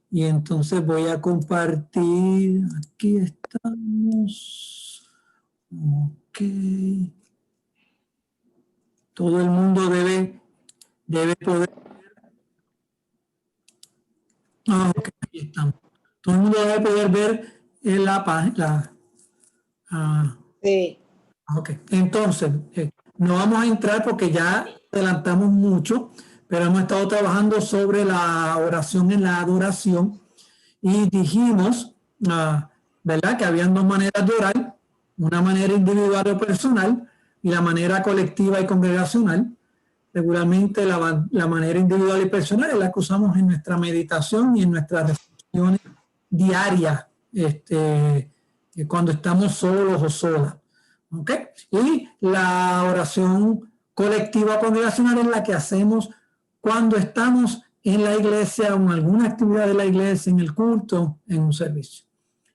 Y entonces voy a compartir. Aquí estamos. Ok. Todo el mundo debe poder. Ok, aquí estamos. Todo el mundo debe poder ver en la página. Sí. Ok, entonces, no vamos a entrar porque ya adelantamos mucho, pero hemos estado trabajando sobre la oración en la adoración y dijimos, ¿verdad?, que habían dos maneras de orar, una manera individual o personal y la manera colectiva y congregacional. Regularmente la manera individual y personal es la que usamos en nuestra meditación y en nuestras reflexiones diarias, cuando estamos solos o solas. ¿Okay? Y la oración colectiva congregacional es la que hacemos cuando estamos en la iglesia o en alguna actividad de la iglesia, en el culto, en un servicio.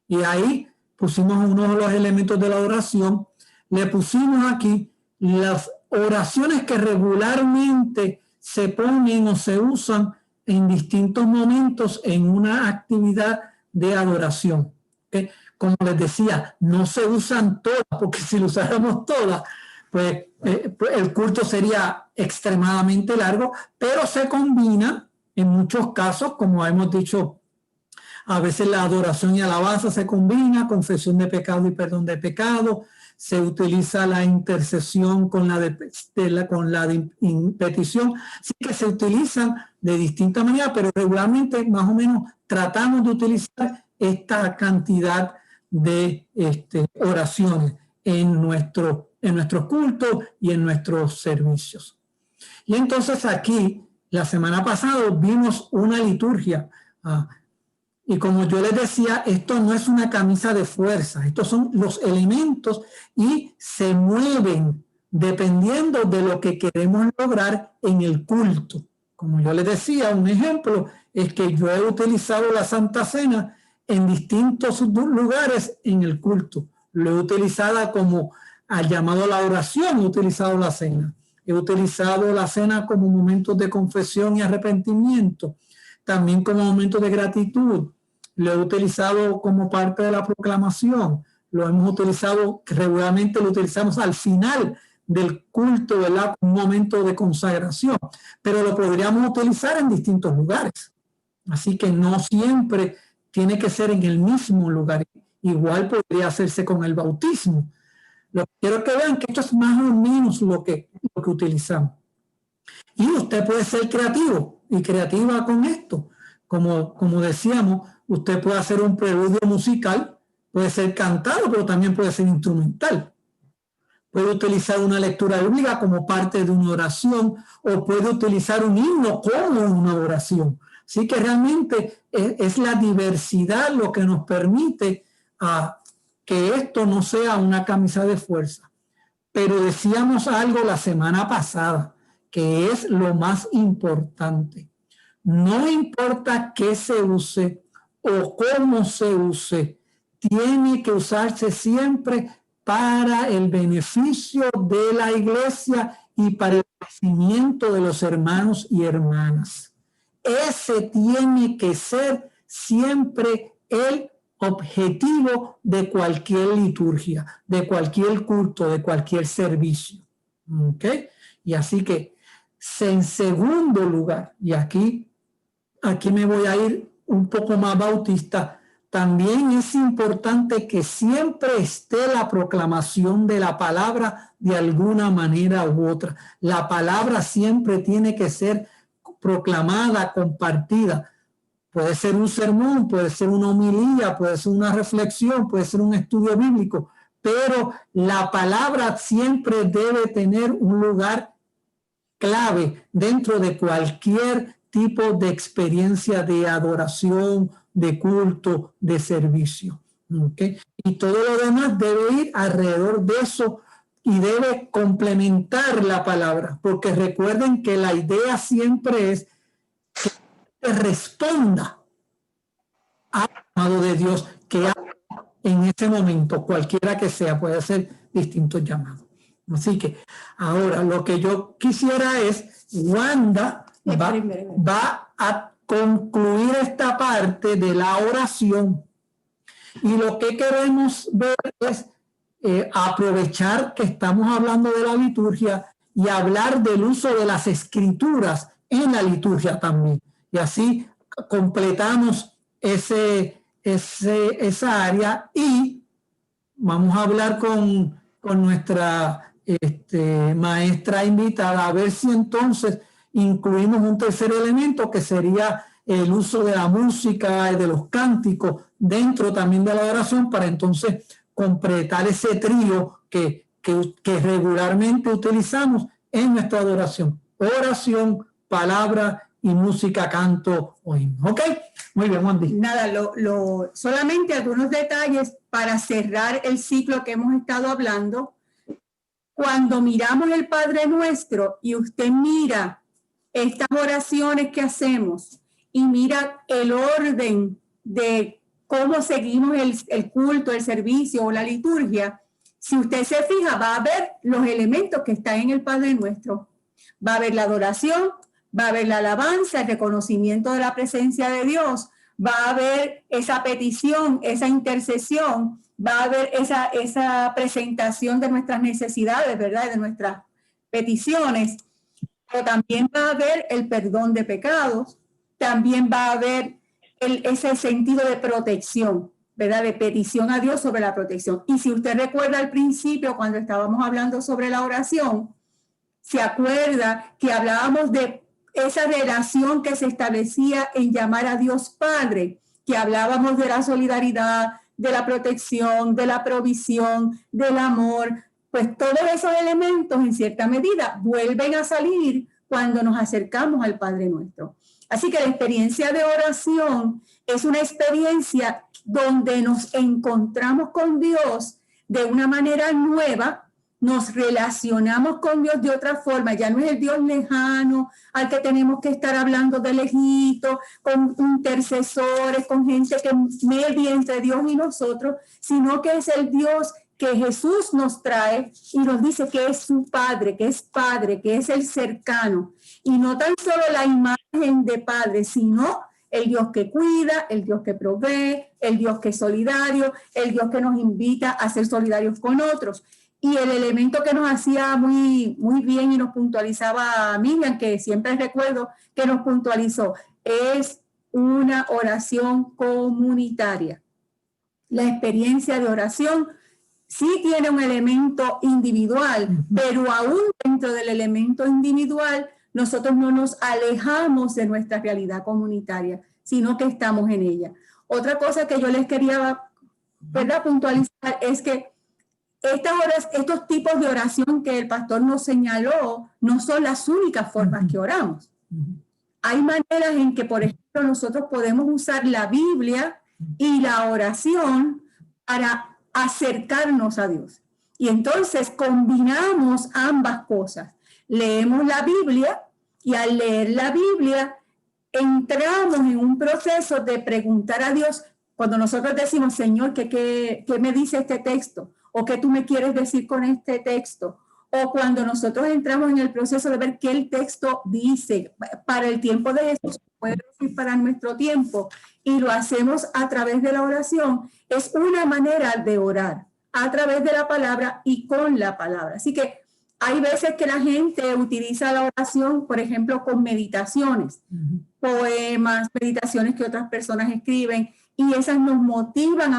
Y ahí pusimos uno de los elementos de la oración, le pusimos aquí las oraciones que regularmente se ponen o se usan en distintos momentos en una actividad de adoración. ¿Okay? Como les decía, no se usan todas, porque si lo usáramos todas, pues el culto sería extremadamente largo, pero se combina en muchos casos, como hemos dicho, a veces la adoración y alabanza se combina, confesión de pecado y perdón de pecado, se utiliza la intercesión con la de petición, sí que se utilizan de distintas maneras, pero regularmente más o menos tratamos de utilizar esta cantidad de oraciones en nuestros cultos y en nuestros servicios. Y entonces aquí, la semana pasada, vimos una liturgia. Y como yo les decía, esto no es una camisa de fuerza, estos son los elementos y se mueven dependiendo de lo que queremos lograr en el culto. Como yo les decía, un ejemplo es que yo he utilizado la Santa Cena en distintos lugares en el culto. Lo he utilizado como al llamado a la oración, he utilizado la cena. He utilizado la cena como momentos de confesión y arrepentimiento, también como momentos de gratitud. Lo he utilizado como parte de la proclamación. Lo hemos utilizado, regularmente lo utilizamos al final del culto, ¿verdad?, un momento de consagración, pero lo podríamos utilizar en distintos lugares. Así que no siempre tiene que ser en el mismo lugar. Igual podría hacerse con el bautismo. Lo que quiero que vean que esto es más o menos lo que utilizamos. Y usted puede ser creativo y creativa con esto. Como decíamos, usted puede hacer un preludio musical, puede ser cantado, pero también puede ser instrumental. Puede utilizar una lectura bíblica como parte de una oración o puede utilizar un himno como una oración. Así que realmente es la diversidad lo que nos permite que esto no sea una camisa de fuerza. Pero decíamos algo la semana pasada, que es lo más importante. No importa qué se use o cómo se use, tiene que usarse siempre para el beneficio de la iglesia y para el crecimiento de los hermanos y hermanas. Ese tiene que ser siempre el objetivo de cualquier liturgia, de cualquier culto, de cualquier servicio. ¿Ok? Y así que, en segundo lugar, y aquí me voy a ir un poco más bautista, también es importante que siempre esté la proclamación de la palabra de alguna manera u otra. La palabra siempre tiene que ser proclamada, compartida. Puede ser un sermón, puede ser una homilía, puede ser una reflexión, puede ser un estudio bíblico, pero la palabra siempre debe tener un lugar clave dentro de cualquier tipo de experiencia de adoración, de culto, de servicio. ¿Okay? Y todo lo demás debe ir alrededor de eso y debe complementar la palabra, porque recuerden que la idea siempre es que responda al llamado de Dios que en ese momento, cualquiera que sea, puede ser distintos llamados. Así que ahora lo que yo quisiera es, Wanda va a concluir esta parte de la oración. Y lo que queremos ver es aprovechar que estamos hablando de la liturgia y hablar del uso de las escrituras en la liturgia también. Y así completamos esa área y vamos a hablar con nuestra maestra invitada a ver si entonces incluimos un tercer elemento que sería el uso de la música y de los cánticos dentro también de la oración para entonces completar ese trío que regularmente utilizamos en nuestra adoración. Oración, palabra y música, canto o himno. ¿Ok? Muy bien, Wendy. Nada, solamente algunos detalles para cerrar el ciclo que hemos estado hablando. Cuando miramos el Padre Nuestro y usted mira estas oraciones que hacemos y mira el orden de cómo seguimos el culto, el servicio o la liturgia, si usted se fija, va a ver los elementos que están en el Padre Nuestro. Va a ver la adoración, va a haber la alabanza, el reconocimiento de la presencia de Dios, va a haber esa petición, esa intercesión, va a haber esa presentación de nuestras necesidades, ¿verdad? De nuestras peticiones, pero también va a haber el perdón de pecados, también va a haber ese sentido de protección, ¿verdad? De petición a Dios sobre la protección. Y si usted recuerda al principio, cuando estábamos hablando sobre la oración, se acuerda que hablábamos de esa relación que se establecía en llamar a Dios Padre, que hablábamos de la solidaridad, de la protección, de la provisión, del amor, pues todos esos elementos en cierta medida vuelven a salir cuando nos acercamos al Padre Nuestro. Así que la experiencia de oración es una experiencia donde nos encontramos con Dios de una manera nueva, nos relacionamos con Dios de otra forma, ya no es el Dios lejano al que tenemos que estar hablando de lejito, con intercesores, con gente que media entre Dios y nosotros, sino que es el Dios que Jesús nos trae y nos dice que es su Padre, que es el cercano. Y no tan solo la imagen de Padre, sino el Dios que cuida, el Dios que provee, el Dios que es solidario, el Dios que nos invita a ser solidarios con otros. Y el elemento que nos hacía muy, muy bien y nos puntualizaba a Miriam, que siempre recuerdo que nos puntualizó, es una oración comunitaria. La experiencia de oración sí tiene un elemento individual, pero aún dentro del elemento individual, nosotros no nos alejamos de nuestra realidad comunitaria, sino que estamos en ella. Otra cosa que yo les quería, ¿verdad?, puntualizar es que estos tipos de oración que el pastor nos señaló no son las únicas formas que oramos. Hay maneras en que, por ejemplo, nosotros podemos usar la Biblia y la oración para acercarnos a Dios. Y entonces combinamos ambas cosas. Leemos la Biblia y al leer la Biblia entramos en un proceso de preguntar a Dios. Cuando nosotros decimos, Señor, ¿qué me dice este texto? ¿O qué tú me quieres decir con este texto? O cuando nosotros entramos en el proceso de ver qué el texto dice para el tiempo de Jesús, puede decir para nuestro tiempo, y lo hacemos a través de la oración, es una manera de orar, a través de la palabra y con la palabra. Así que hay veces que la gente utiliza la oración, por ejemplo, con meditaciones, poemas, meditaciones que otras personas escriben, y esas nos motivan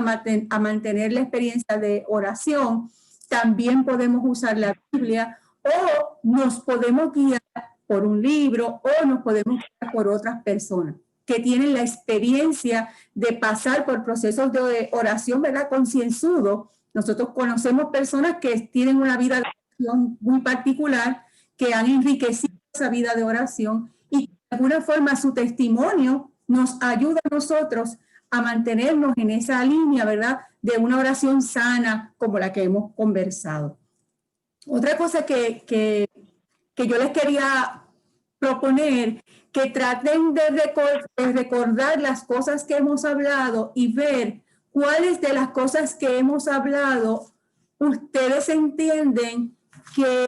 a mantener la experiencia de oración. También podemos usar la Biblia o nos podemos guiar por un libro o nos podemos guiar por otras personas que tienen la experiencia de pasar por procesos de oración, ¿verdad?, concienzudo. Nosotros conocemos personas que tienen una vida de oración muy particular, que han enriquecido esa vida de oración y de alguna forma su testimonio nos ayuda a nosotros a mantenernos en esa línea, ¿verdad?, de una oración sana como la que hemos conversado. Otra cosa que yo les quería proponer, que traten de recordar las cosas que hemos hablado y ver cuáles de las cosas que hemos hablado ustedes entienden que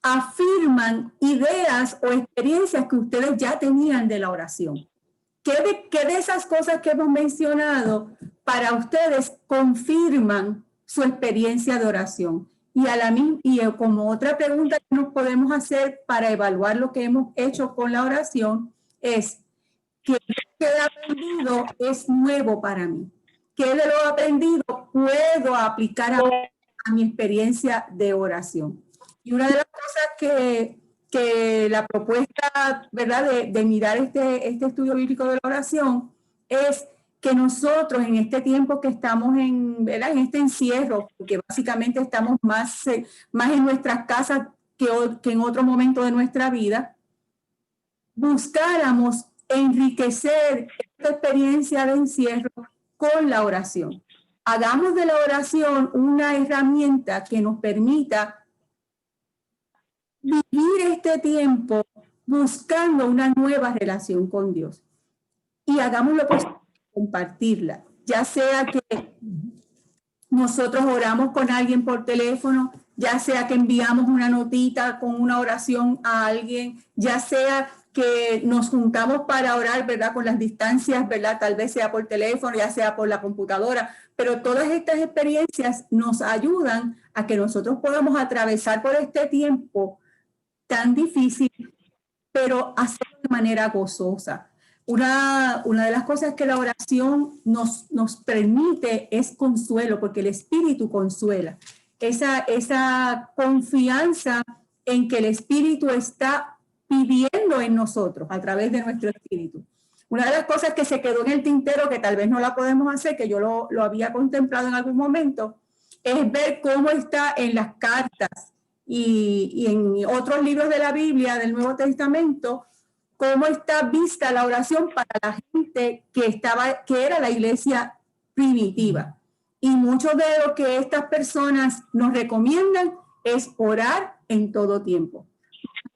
afirman ideas o experiencias que ustedes ya tenían de la oración. ¿Qué de esas cosas que hemos mencionado para ustedes confirman su experiencia de oración? Y como otra pregunta que nos podemos hacer para evaluar lo que hemos hecho con la oración es, ¿qué de lo que he aprendido es nuevo para mí? ¿Qué de lo aprendido puedo aplicar a mi experiencia de oración? Y una de las cosas que la propuesta, ¿verdad?, de mirar este estudio bíblico de la oración es que nosotros en este tiempo que estamos ¿verdad?, en este encierro, que básicamente estamos más en nuestras casas que en otro momento de nuestra vida, buscáramos enriquecer esta experiencia de encierro con la oración. Hagamos de la oración una herramienta que nos permita vivir este tiempo buscando una nueva relación con Dios. Y hagámoslo posible compartirla, ya sea que nosotros oramos con alguien por teléfono, ya sea que enviamos una notita con una oración a alguien, ya sea que nos juntamos para orar, ¿verdad?, con las distancias, ¿verdad?, tal vez sea por teléfono, ya sea por la computadora, pero todas estas experiencias nos ayudan a que nosotros podamos atravesar por este tiempo tan difícil, pero hacerlo de manera gozosa. Una de las cosas que la oración nos permite es consuelo, porque el Espíritu consuela. Esa confianza en que el Espíritu está viviendo en nosotros a través de nuestro Espíritu. Una de las cosas que se quedó en el tintero, que tal vez no la podemos hacer, que yo lo había contemplado en algún momento, es ver cómo está en las cartas y en otros libros de la Biblia, del Nuevo Testamento, cómo está vista la oración para la gente que era la iglesia primitiva. Y mucho de lo que estas personas nos recomiendan es orar en todo tiempo.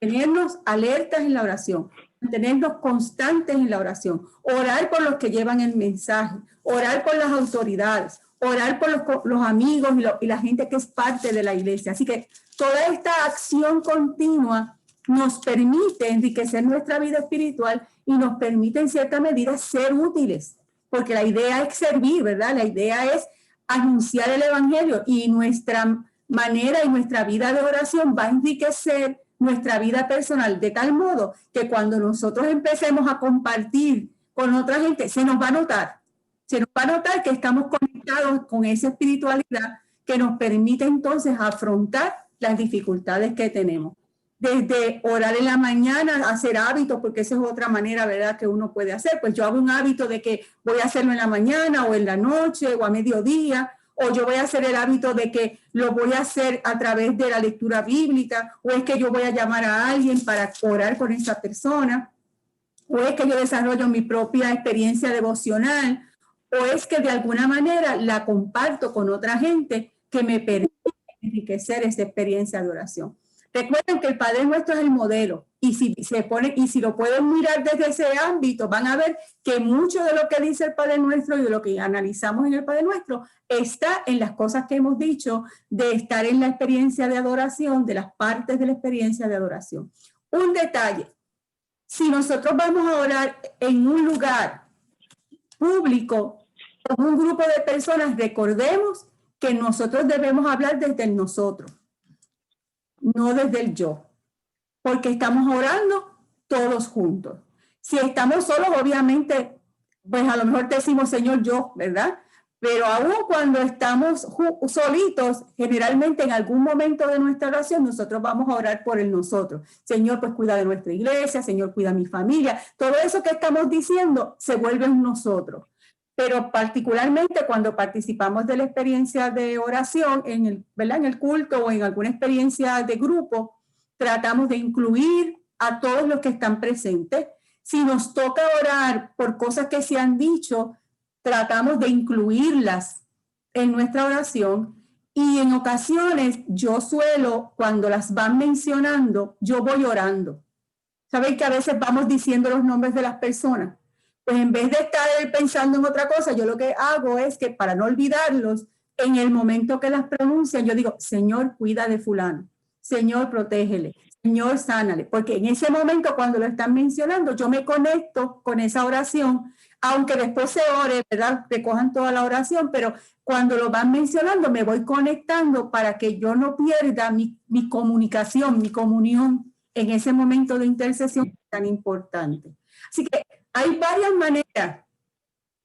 Mantenernos alertas en la oración, mantenernos constantes en la oración, orar por los que llevan el mensaje, orar por las autoridades, orar por los amigos y la gente que es parte de la iglesia. Así que toda esta acción continua nos permite enriquecer nuestra vida espiritual y nos permite en cierta medida ser útiles, porque la idea es servir, ¿verdad? La idea es anunciar el evangelio, y nuestra manera y nuestra vida de oración va a enriquecer nuestra vida personal de tal modo que cuando nosotros empecemos a compartir con otra gente, se nos va a notar que estamos conectados con esa espiritualidad que nos permite entonces afrontar las dificultades que tenemos. Desde orar en la mañana, hacer hábitos, porque esa es otra manera, ¿verdad?, que uno puede hacer. Pues yo hago un hábito de que voy a hacerlo en la mañana o en la noche o a mediodía, o yo voy a hacer el hábito de que lo voy a hacer a través de la lectura bíblica, o es que yo voy a llamar a alguien para orar con esa persona, o es que yo desarrollo mi propia experiencia devocional, o es que de alguna manera la comparto con otra gente que me permite enriquecer esa experiencia de oración. Recuerden que el Padre Nuestro es el modelo, y si lo pueden mirar desde ese ámbito, van a ver que mucho de lo que dice el Padre Nuestro y de lo que analizamos en el Padre Nuestro está en las cosas que hemos dicho de estar en la experiencia de adoración, de las partes de la experiencia de adoración. Un detalle: si nosotros vamos a orar en un lugar público con un grupo de personas, recordemos que nosotros debemos hablar desde el nosotros, no desde el yo, porque estamos orando todos juntos. Si estamos solos, obviamente, pues a lo mejor decimos Señor yo, ¿verdad? Pero aún cuando estamos solitos, generalmente en algún momento de nuestra oración, nosotros vamos a orar por el nosotros. Señor, pues cuida de nuestra iglesia, Señor, cuida mi familia. Todo eso que estamos diciendo se vuelve un nosotros. Pero particularmente cuando participamos de la experiencia de oración, ¿verdad?, en el culto o en alguna experiencia de grupo, tratamos de incluir a todos los que están presentes. Si nos toca orar por cosas que se han dicho, tratamos de incluirlas en nuestra oración. Y en ocasiones yo suelo, cuando las van mencionando, yo voy orando. ¿Saben que a veces vamos diciendo los nombres de las personas? Pues en vez de estar pensando en otra cosa, yo lo que hago es que, para no olvidarlos, en el momento que las pronuncian, yo digo, Señor, cuida de fulano. Señor, protégele. Señor, sánale, porque en ese momento cuando lo están mencionando, yo me conecto con esa oración, aunque después se ore, ¿verdad? Recojan toda la oración, pero cuando lo van mencionando, me voy conectando para que yo no pierda mi comunicación, mi comunión en ese momento de intercesión tan importante. Así que hay varias maneras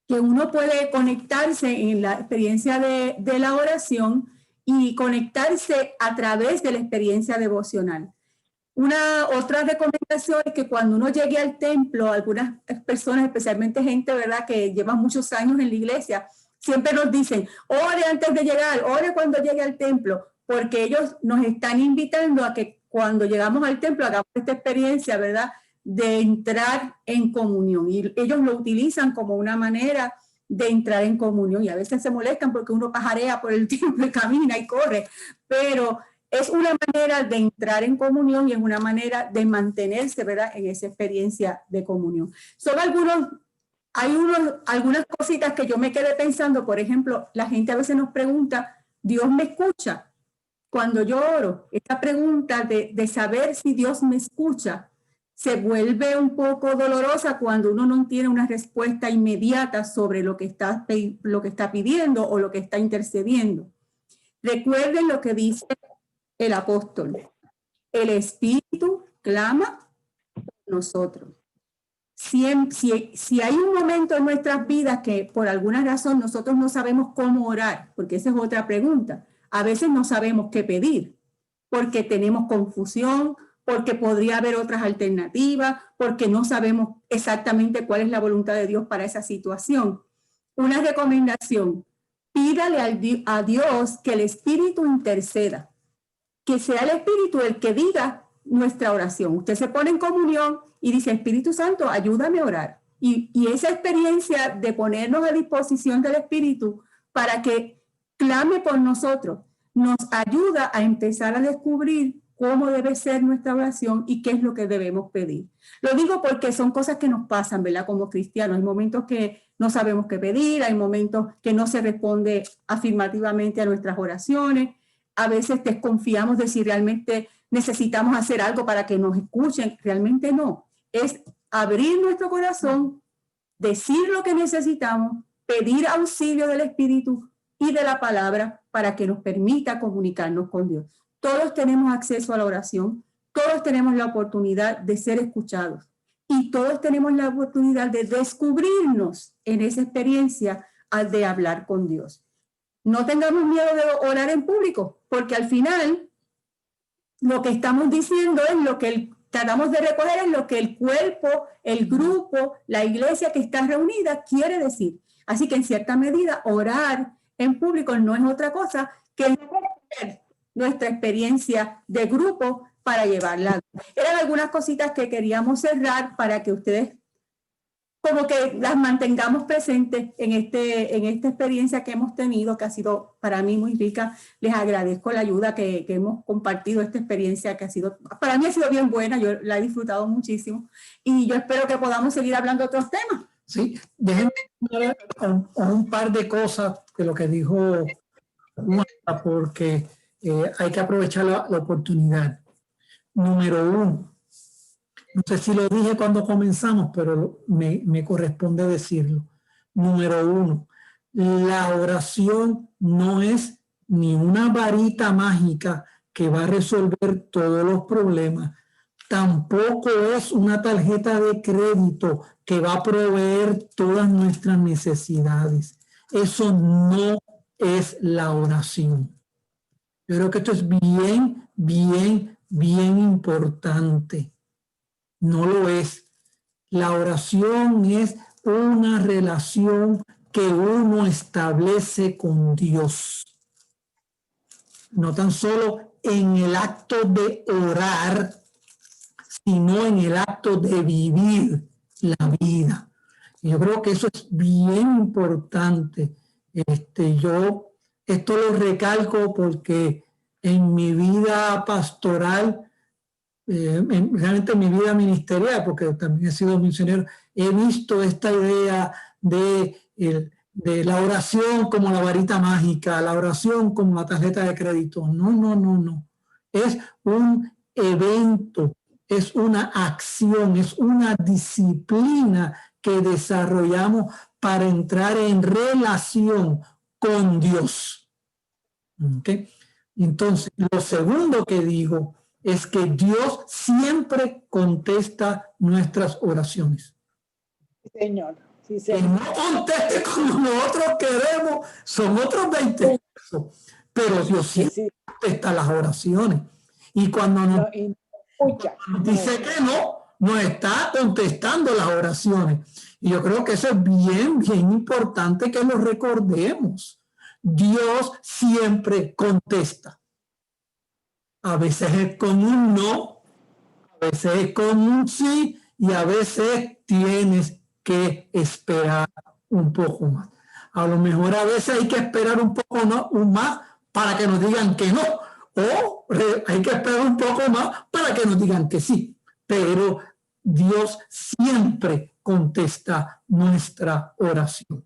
que uno puede conectarse en la experiencia de la oración y conectarse a través de la experiencia devocional. Una otra recomendación es que cuando uno llegue al templo, algunas personas, especialmente gente, ¿verdad?, que llevan muchos años en la iglesia, siempre nos dicen, ore antes de llegar, ore cuando llegue al templo, porque ellos nos están invitando a que cuando llegamos al templo hagamos esta experiencia, ¿verdad?, de entrar en comunión. Y ellos lo utilizan como una manera de entrar en comunión. Y a veces se molestan porque uno pajarea por el templo y camina y corre, pero es una manera de entrar en comunión y es una manera de mantenerse, ¿verdad?, en esa experiencia de comunión. Son algunas cositas que yo me quedé pensando. Por ejemplo, la gente a veces nos pregunta, ¿Dios me escucha cuando yo oro? Esta pregunta de saber si Dios me escucha se vuelve un poco dolorosa cuando uno no tiene una respuesta inmediata sobre lo que está pidiendo o lo que está intercediendo. Recuerden lo que dice el apóstol: el Espíritu clama por nosotros. Si hay un momento en nuestras vidas que por alguna razón nosotros no sabemos cómo orar, porque esa es otra pregunta, a veces no sabemos qué pedir, porque tenemos confusión, porque podría haber otras alternativas, porque no sabemos exactamente cuál es la voluntad de Dios para esa situación. Una recomendación: pídale a Dios que el Espíritu interceda, que sea el Espíritu el que diga nuestra oración. Usted se pone en comunión y dice, Espíritu Santo, ayúdame a orar. Y esa experiencia de ponernos a disposición del Espíritu para que clame por nosotros, nos ayuda a empezar a descubrir cómo debe ser nuestra oración y qué es lo que debemos pedir. Lo digo porque son cosas que nos pasan, ¿verdad? Como cristianos, hay momentos que no sabemos qué pedir, hay momentos que no se responde afirmativamente a nuestras oraciones, a veces desconfiamos de si realmente necesitamos hacer algo para que nos escuchen. Realmente no. Es abrir nuestro corazón, decir lo que necesitamos, pedir auxilio del Espíritu y de la palabra para que nos permita comunicarnos con Dios. Todos tenemos acceso a la oración, todos tenemos la oportunidad de ser escuchados y todos tenemos la oportunidad de descubrirnos en esa experiencia al de hablar con Dios. No tengamos miedo de orar en público, porque al final lo que estamos diciendo es lo que tratamos de recoger, es lo que el cuerpo, el grupo, la iglesia que está reunida quiere decir. Así que en cierta medida orar en público no es otra cosa que nuestra experiencia de grupo para llevarla. Eran algunas cositas que queríamos cerrar para que ustedes como que las mantengamos presentes en esta experiencia que hemos tenido, que ha sido para mí muy rica. Les agradezco la ayuda que hemos compartido, esta experiencia que ha sido, para mí ha sido bien buena, yo la he disfrutado muchísimo y yo espero que podamos seguir hablando de otros temas. Sí, déjenme ver un par de cosas de lo que dijo Marta, porque hay que aprovechar la oportunidad. Número uno, no sé si lo dije cuando comenzamos, pero me corresponde decirlo. Número uno, la oración no es ni una varita mágica que va a resolver todos los problemas. Tampoco es una tarjeta de crédito que va a proveer todas nuestras necesidades. Eso no es la oración. Yo creo que esto es bien importante. No lo es. La oración es una relación que uno establece con Dios. No tan solo en el acto de orar, sino en el acto de vivir la vida. Y yo creo que eso es bien importante. Yo esto lo recalco porque en mi vida pastoral, realmente en mi vida ministerial, porque también he sido misionero, he visto esta idea de la oración como la varita mágica, la oración como la tarjeta de crédito. No. Es un evento, es una acción, es una disciplina que desarrollamos para entrar en relación con Dios. ¿Okay? Entonces, lo segundo que digo es que Dios siempre contesta nuestras oraciones. Señor. Sí, Que señor. no conteste como nosotros queremos, son otros 20 pesos, pero Dios siempre contesta las oraciones. Y cuando nos dice que no, nos está contestando las oraciones. Y yo creo que eso es bien, bien importante que lo recordemos. Dios siempre contesta. A veces es con un no, a veces es con un sí, y a veces tienes que esperar un poco más. A lo mejor a veces hay que esperar un poco más para que nos digan que no, o hay que esperar un poco más para que nos digan que sí. Pero Dios siempre contesta nuestra oración.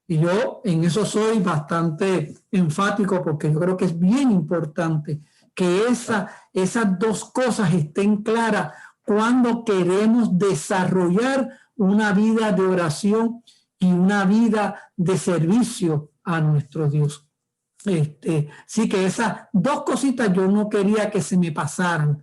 Y yo en eso soy bastante enfático porque yo creo que es bien importante que esas dos cosas estén claras cuando queremos desarrollar una vida de oración y una vida de servicio a nuestro Dios. Sí que esas dos cositas yo no quería que se me pasaran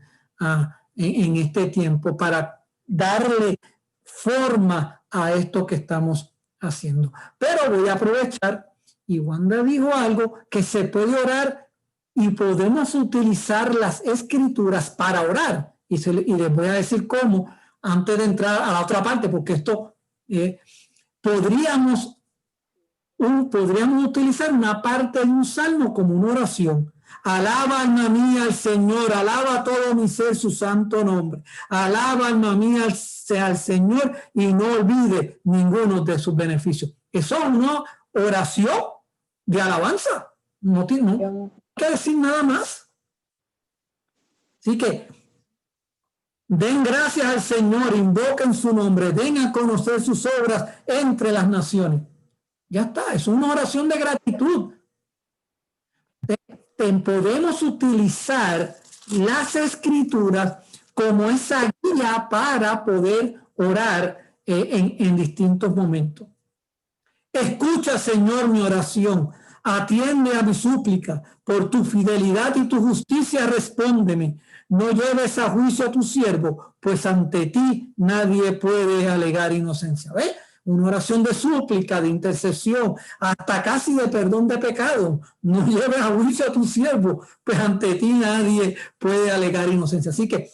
en este tiempo para darle forma a esto que estamos haciendo. Pero voy a aprovechar, y Wanda dijo algo, que se puede orar y podemos utilizar las escrituras para orar. Y les voy a decir cómo, antes de entrar a la otra parte, porque esto podríamos utilizar una parte de un salmo como una oración. Alaba, alma mía, al Señor, alaba todo mi ser su santo nombre. Alaba, alma mía, al Señor y no olvide ninguno de sus beneficios. Eso es una oración de alabanza. No tiene que decir nada más. Así que den gracias al Señor, invoquen su nombre, den a conocer sus obras entre las naciones. Ya está, es una oración de gratitud. Podemos utilizar las escrituras como esa guía para poder orar en distintos momentos. Escucha, Señor, mi oración, atiende a mi súplica, por tu fidelidad y tu justicia respóndeme. No lleves a juicio a tu siervo, pues ante ti nadie puede alegar inocencia. ¿Ves? Una oración de súplica, de intercesión, hasta casi de perdón de pecado. No lleves a juicio a tu siervo, pues ante ti nadie puede alegar inocencia. Así que,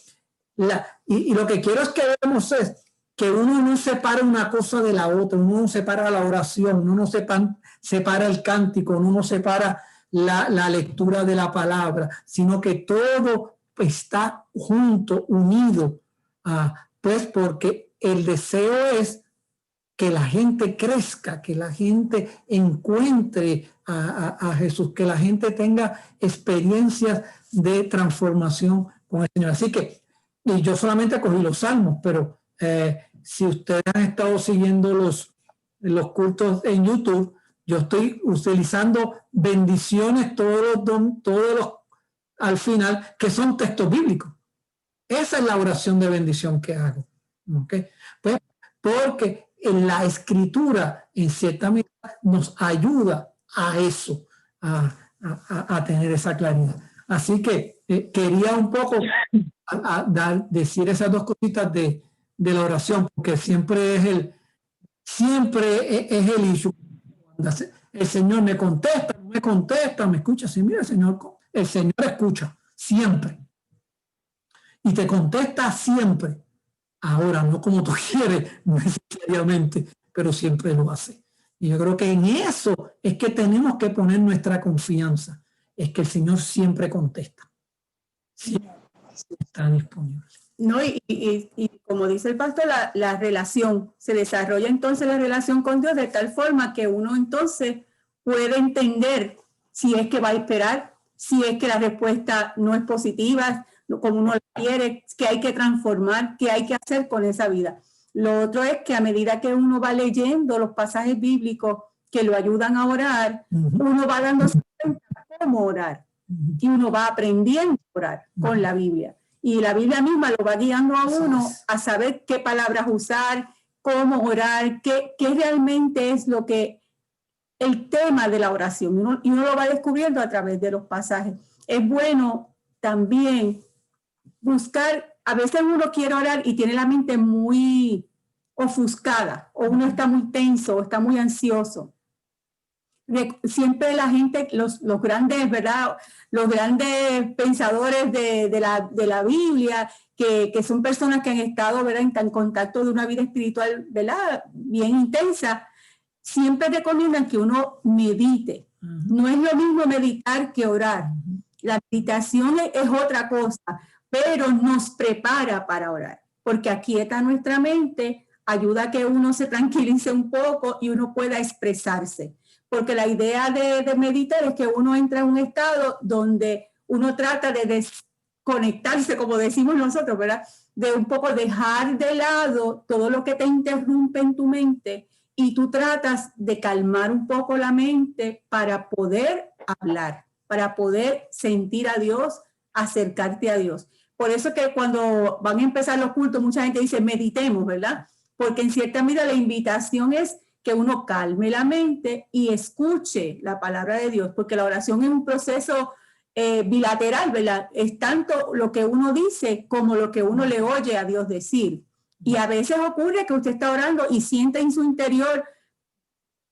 y lo que quiero es que veamos es que uno no separa una cosa de la otra, uno no separa la oración, uno no separa el cántico, uno no separa la lectura de la palabra, sino que todo está junto, unido, pues porque el deseo es que la gente crezca, que la gente encuentre a Jesús, que la gente tenga experiencias de transformación con el Señor. Así que, y yo solamente cogí los salmos, pero si ustedes han estado siguiendo los cultos en YouTube, yo estoy utilizando bendiciones todos los al final, que son textos bíblicos. Esa es la oración de bendición que hago. ¿Okay? Pues, porque en la escritura, en cierta medida, nos ayuda a eso, a tener esa claridad. Así que quería un poco decir esas dos cositas de la oración, porque siempre es el issue. El Señor me contesta, no me contesta, me escucha. Sí, mira, el Señor escucha siempre y te contesta siempre. Ahora, no como tú quieres necesariamente, pero siempre lo hace. Y yo creo que en eso es que tenemos que poner nuestra confianza. Es que el Señor siempre contesta. Siempre está disponible. No, y como dice el pastor, la relación, se desarrolla entonces la relación con Dios de tal forma que uno entonces puede entender si es que va a esperar, si es que la respuesta no es positiva, como uno la quiere, que hay que transformar, que hay que hacer con esa vida. Lo otro es que a medida que uno va leyendo los pasajes bíblicos que lo ayudan a orar, uno va dándose cuenta cómo orar y uno va aprendiendo a orar con la Biblia. Y la Biblia misma lo va guiando a uno a saber qué palabras usar, cómo orar, qué realmente es lo que el tema de la oración. Y uno lo va descubriendo a través de los pasajes. Es bueno también buscar, a veces uno quiere orar y tiene la mente muy ofuscada, o uno está muy tenso, o está muy ansioso. Siempre la gente, los grandes, ¿verdad? Los grandes pensadores de la Biblia, que son personas que han estado, ¿verdad?, en contacto de una vida espiritual, ¿verdad?, bien intensa, siempre recomiendan que uno medite. No es lo mismo meditar que orar. La meditación es otra cosa, pero nos prepara para orar, porque aquieta nuestra mente, ayuda a que uno se tranquilice un poco y uno pueda expresarse. Porque la idea de meditar es que uno entra en un estado donde uno trata de desconectarse, como decimos nosotros, ¿verdad? De un poco dejar de lado todo lo que te interrumpe en tu mente y tú tratas de calmar un poco la mente para poder hablar, para poder sentir a Dios, acercarte a Dios. Por eso que cuando van a empezar los cultos, mucha gente dice meditemos, ¿verdad? Porque en cierta medida la invitación es que uno calme la mente y escuche la palabra de Dios, porque la oración es un proceso bilateral, ¿verdad? Es tanto lo que uno dice como lo que uno le oye a Dios decir. Y a veces ocurre que usted está orando y siente en su interior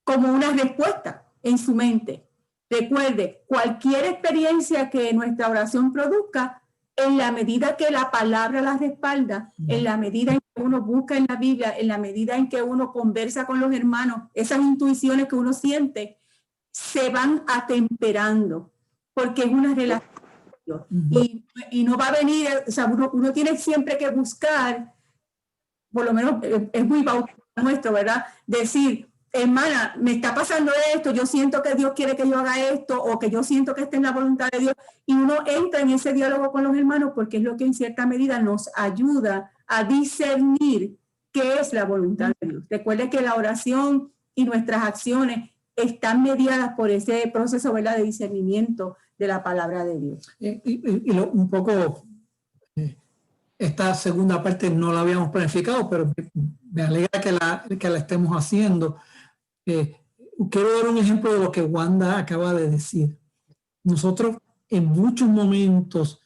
como una respuesta en su mente. Recuerde, cualquier experiencia que nuestra oración produzca, en la medida que la palabra la respalda, en la medida en que uno busca en la Biblia, en la medida en que uno conversa con los hermanos, esas intuiciones que uno siente se van atemperando, porque es una relación. Y no va a venir, o sea, uno tiene siempre que buscar, por lo menos es muy bautista nuestro, ¿verdad? Decir, hermana, me está pasando esto, yo siento que Dios quiere que yo haga esto, o que yo siento que esta es la voluntad de Dios, y uno entra en ese diálogo con los hermanos porque es lo que en cierta medida nos ayuda a discernir qué es la voluntad de Dios. Recuerde que la oración y nuestras acciones están mediadas por ese proceso, ¿verdad?, de discernimiento de la palabra de Dios. Un poco, esta segunda parte no la habíamos planificado, pero me alegra que la estemos haciendo. Quiero dar un ejemplo de lo que Wanda acaba de decir. Nosotros en muchos momentos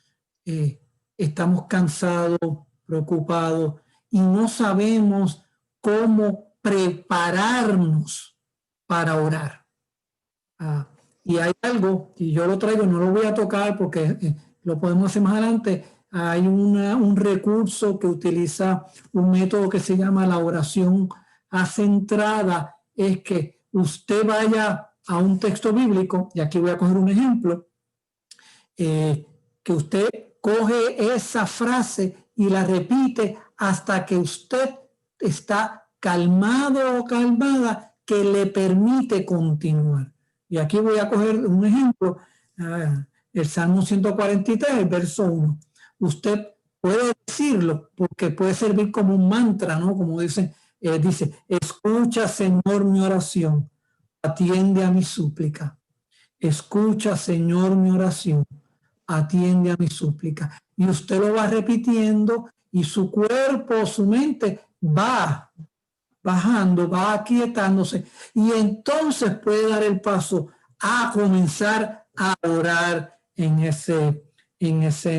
estamos cansados, preocupados y no sabemos cómo prepararnos para orar. Y hay algo, y yo lo traigo, no lo voy a tocar porque lo podemos hacer más adelante. Hay un recurso que utiliza un método que se llama la oración acentrada. Es que usted vaya a un texto bíblico, y aquí voy a coger un ejemplo, que usted coge esa frase y la repite hasta que usted está calmado o calmada, que le permite continuar. Y aquí voy a coger un ejemplo, el Salmo 143, el verso 1. Usted puede decirlo porque puede servir como un mantra, ¿no? Como dice, escucha, Señor, mi oración, atiende a mi súplica. Escucha, Señor, mi oración, atiende a mi súplica. Y usted lo va repitiendo y su cuerpo, su mente va bajando, va aquietándose, y entonces puede dar el paso a comenzar a orar en ese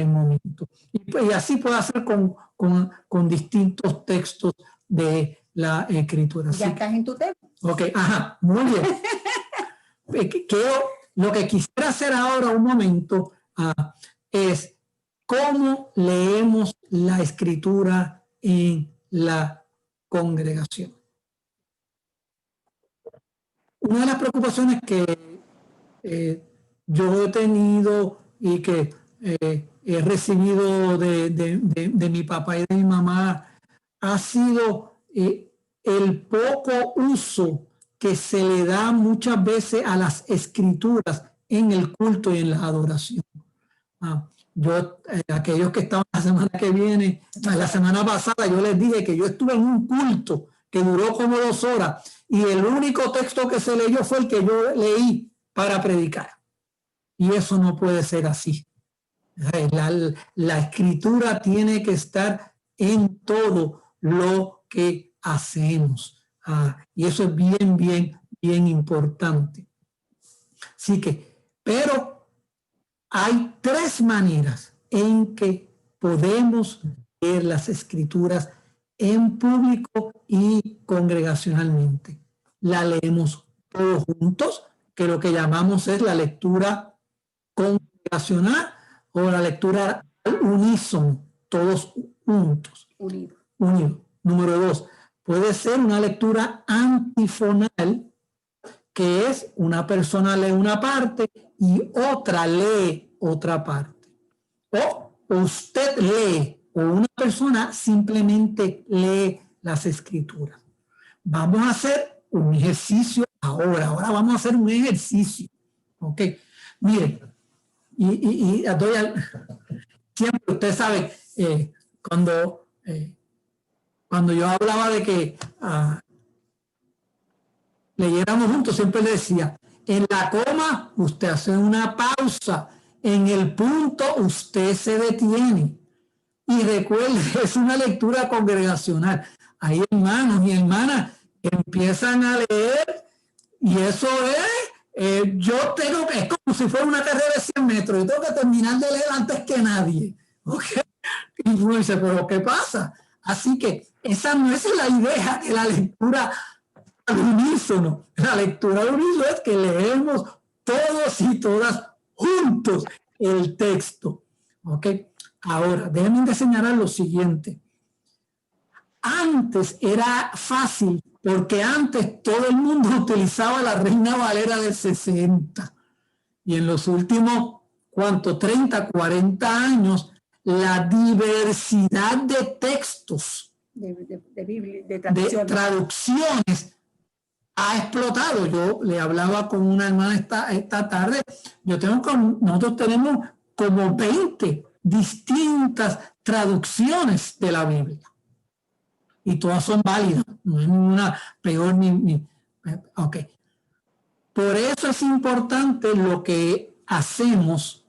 momento. Y así puede hacer con distintos textos de la Escritura. Ya estás en tu tema. Ok, ajá, muy bien. Lo que quisiera hacer ahora un momento es cómo leemos la Escritura en la congregación. Una de las preocupaciones que yo he tenido y que he recibido de mi papá y de mi mamá ha sido el poco uso que se le da muchas veces a las escrituras en el culto y en la adoración. Aquellos que estaban la semana que viene, la semana pasada, yo les dije que yo estuve en un culto que duró como 2 horas y el único texto que se leyó fue el que yo leí para predicar. Y eso no puede ser así. La escritura tiene que estar en todo lo que hacemos. Y eso es bien importante. Así que, pero hay tres maneras en que podemos leer las escrituras en público y congregacionalmente. La leemos todos juntos, que lo que llamamos es la lectura congregacional o la lectura al unísono, todos juntos. Unido. Número 2, puede ser una lectura antifonal, que es una persona lee una parte y otra lee otra parte. O usted lee o una persona simplemente lee las escrituras. Vamos a hacer un ejercicio ahora vamos a hacer un ejercicio. ¿Ok? Miren, y siempre usted sabe, cuando yo hablaba de que leyéramos juntos, siempre le decía, en la coma usted hace una pausa, en el punto usted se detiene. Y recuerde, es una lectura congregacional. Hay hermanos y hermanas que empiezan a leer y eso yo tengo que, es como si fuera una carrera de 100 metros, yo tengo que terminar de leer antes que nadie. ¿Okay? Y uno dice, pero ¿qué pasa? Así que esa no es la idea de la lectura al unísono. La lectura al unísono es que leemos todos y todas juntos el texto. ¿Ok? Ahora, déjenme señalar lo siguiente. Antes era fácil, porque antes todo el mundo utilizaba la Reina Valera del 60. Y en los últimos, 30, 40 años, la diversidad de textos, de traducciones, ha explotado. Yo le hablaba con una hermana esta tarde. Nosotros tenemos como 20 distintas traducciones de la Biblia. Y todas son válidas. No hay ninguna peor ni. Ok. Por eso es importante lo que hacemos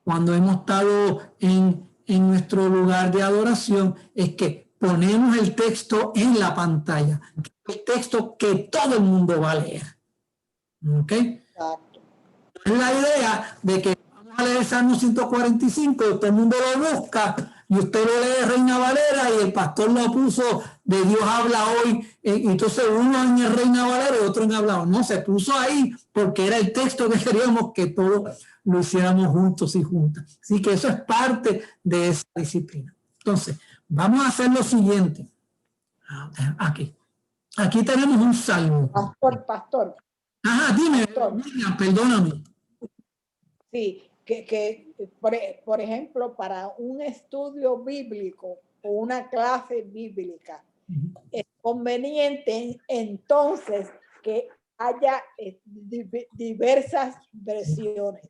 cuando hemos estado en nuestro lugar de adoración, es que ponemos el texto en la pantalla. El texto que todo el mundo va a leer. ¿Ok? Exacto. Es la idea de que vamos a leer el Salmo 145, todo el mundo lo busca y usted lo lee Reina Valera y el pastor lo puso de Dios habla hoy, y entonces uno en el Reina Valera y otro en Habla Hoy. No, se puso ahí porque era el texto que queríamos que todos lo hiciéramos juntos y juntas. Así que eso es parte de esa disciplina. Entonces, vamos a hacer lo siguiente. Aquí tenemos un salmo. Pastor. Ajá, dime, perdóname. Sí, por ejemplo, para un estudio bíblico o una clase bíblica, es conveniente entonces que haya diversas versiones,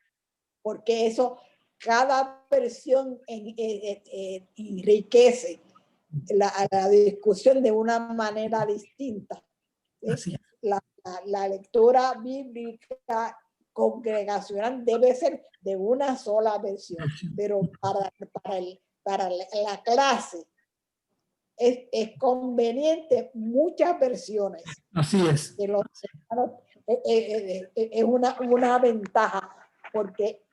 porque eso, cada versión enriquece la discusión de una manera distinta. ¿Sí? La lectura bíblica congregacional debe ser de una sola versión, pero para la clase es conveniente muchas versiones. Así es. Es una ventaja, porque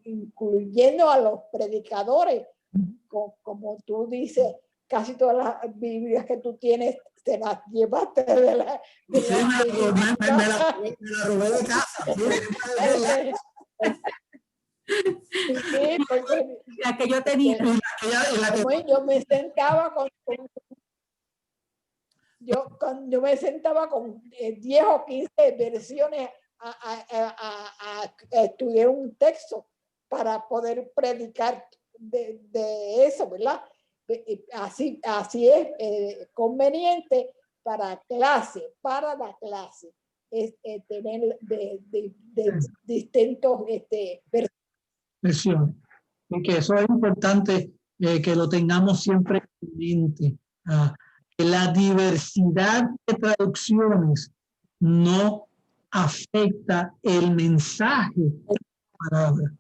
incluyendo a los predicadores, como tú dices, casi todas las Biblias que tú tienes te las llevaste de la... me la robé de casa. Sí, porque la que yo tenía. Yo me sentaba yo me sentaba con 10 o 15 versiones a estudiar un texto para poder predicar de eso, ¿verdad? Así es conveniente para la clase, es tener de distintos versiones. Porque eso es importante que lo tengamos siempre en mente. Que la diversidad de traducciones no afecta el mensaje de la palabra.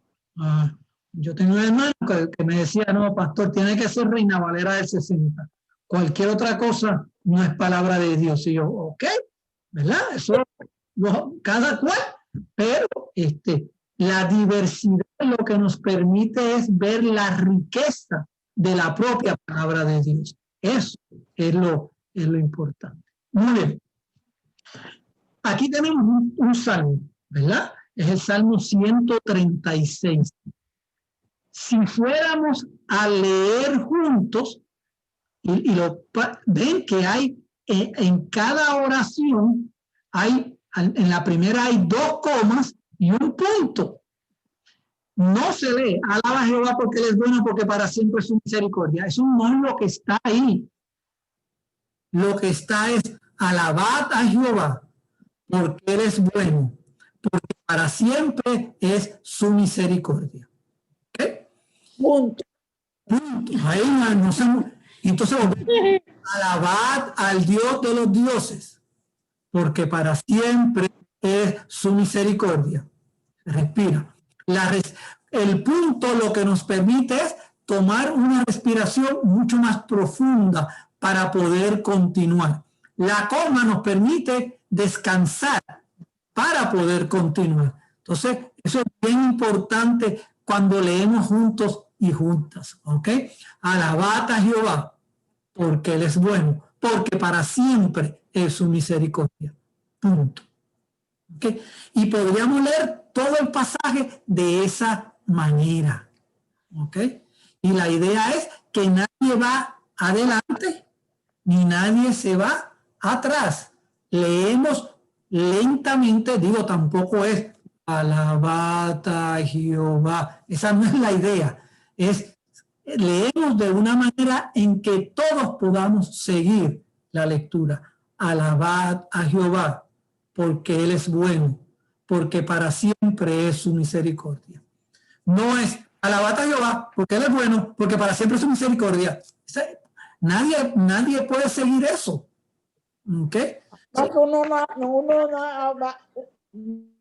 Yo tenía un hermano que me decía, no, pastor, tiene que ser Reina Valera del 60. Cualquier otra cosa no es palabra de Dios. Y yo, ok, ¿verdad? Eso cada cual, pero la diversidad lo que nos permite es ver la riqueza de la propia palabra de Dios. Eso es lo importante. Muy bien. Aquí tenemos un salmo, ¿verdad? Es el Salmo 136. Si fuéramos a leer juntos, ven que hay en cada oración, en la primera hay 2 comas y un punto. No se lee, alaba a Jehová porque Él es bueno, porque para siempre es su misericordia. Eso no es lo que está ahí. Lo que está es, alabad a Jehová porque Él es bueno, porque para siempre es su misericordia. ¿Ok? Punto. Punto. Ahí no se... Entonces, alabad al Dios de los dioses, porque para siempre es su misericordia. Respira. El punto lo que nos permite es tomar una respiración mucho más profunda para poder continuar. La coma nos permite descansar para poder continuar. Entonces, eso es bien importante cuando leemos juntos y juntas. ¿Ok? Alabad a Jehová, porque Él es bueno, porque para siempre es su misericordia. Punto. ¿Okay? Y podríamos leer todo el pasaje de esa manera. ¿Okay? Y la idea es que nadie va adelante ni nadie se va atrás. Leemos lentamente, digo, tampoco es alabad a Jehová. Esa no es la idea. Leemos de una manera en que todos podamos seguir la lectura. Alabad a Jehová, porque Él es bueno, porque para siempre es su misericordia. No es alabad a Jehová, porque Él es bueno, porque para siempre es su misericordia. Nadie puede seguir eso. ¿Ok?